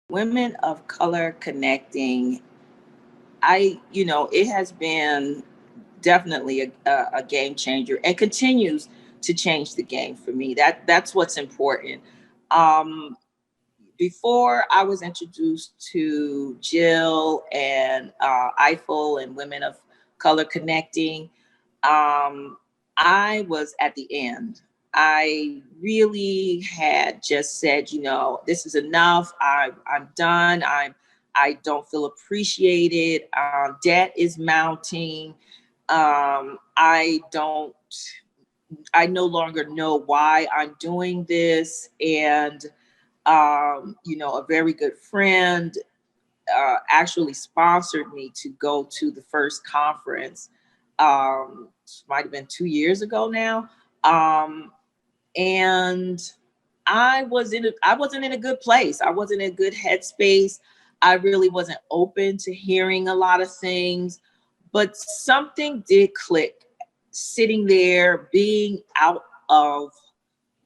Women of color connecting, it has been definitely a game changer and continues to change the game for me. That's what's important. Um, Before I was introduced to Jill and Eiffel and Women of Color Connecting, I was at the end. I really had just said, this is enough. I'm done. I don't feel appreciated. Debt is mounting. I don't. I no longer know why I'm doing this, and a very good friend actually sponsored me to go to the first conference. Might have been 2 years ago now. And I wasn't in a good place. I wasn't in a good headspace. I really wasn't open to hearing a lot of things, but something did click sitting there, being out of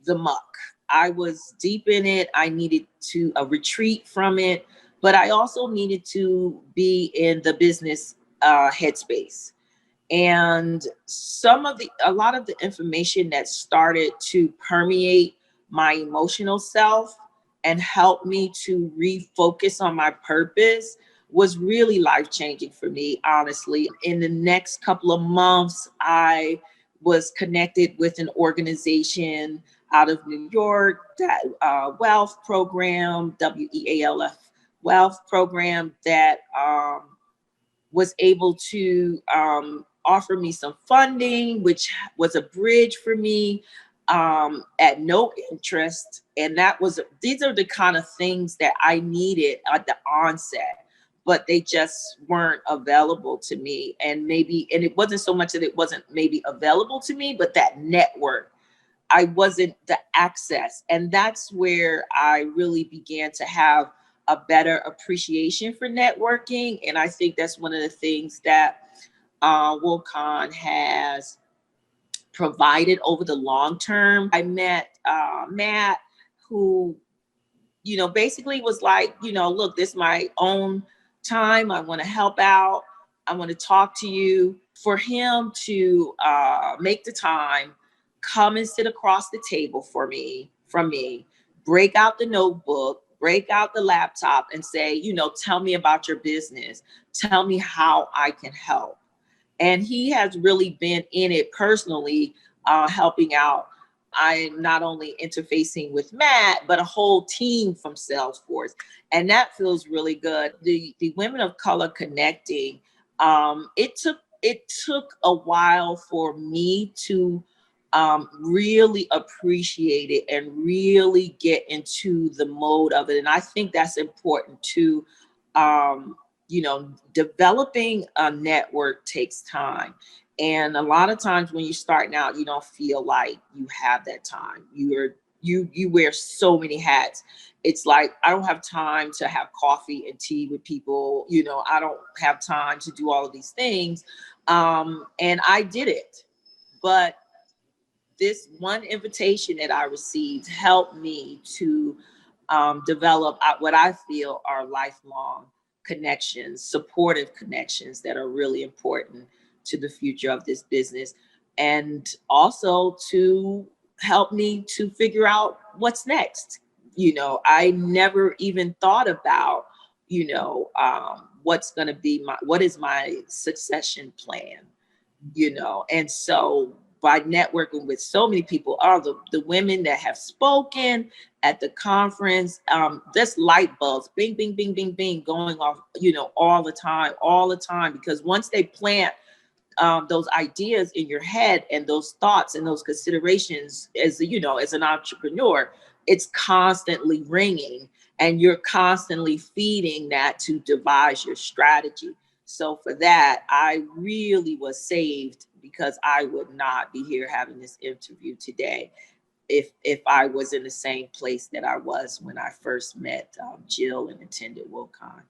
the muck. I was deep in it. I needed to a retreat from it, but I also needed to be in the business headspace. And a lot of the information that started to permeate my emotional self and help me to refocus on my purpose was really life changing for me, honestly. In the next couple of months, I was connected with an organization out of New York, that wealth program, WEALF wealth program, that was able to offer me some funding, which was a bridge for me at no interest. And these are the kind of things that I needed at the onset, but they just weren't available to me. And it wasn't so much that it wasn't maybe available to me, but that network, I wasn't the access. And that's where I really began to have a better appreciation for networking. And I think that's one of the things that WOCCON has provided over the long term. I met Matt, who, basically was like, look, this is my own time. I want to help out. I want to talk to you. For him to make the time, come and sit across the table from me, break out the notebook, break out the laptop and say, tell me about your business. Tell me how I can help. And he has really been in it personally, helping out. I'm not only interfacing with Matt, but a whole team from Salesforce. And that feels really good. The Women of Color Connecting, it took a while for me to really appreciate it and really get into the mode of it. And I think that's important too. Um, Developing a network takes time. And a lot of times when you're starting out, you don't feel like you have that time. You wear so many hats. It's like, I don't have time to have coffee and tea with people. I don't have time to do all of these things. And I did it. But this one invitation that I received helped me to develop what I feel are lifelong connections, supportive connections that are really important to the future of this business. And also to help me to figure out what's next. I never even thought about, what is my succession plan, and so by networking with so many people, all the women that have spoken at the conference, this light bulbs, bing, bing, bing, bing, bing, going off, all the time, because once they plant those ideas in your head and those thoughts and those considerations, as an entrepreneur, it's constantly ringing, and you're constantly feeding that to devise your strategy. So for that, I really was saved, because I would not be here having this interview today if I was in the same place that I was when I first met Jill and attended WOCCON.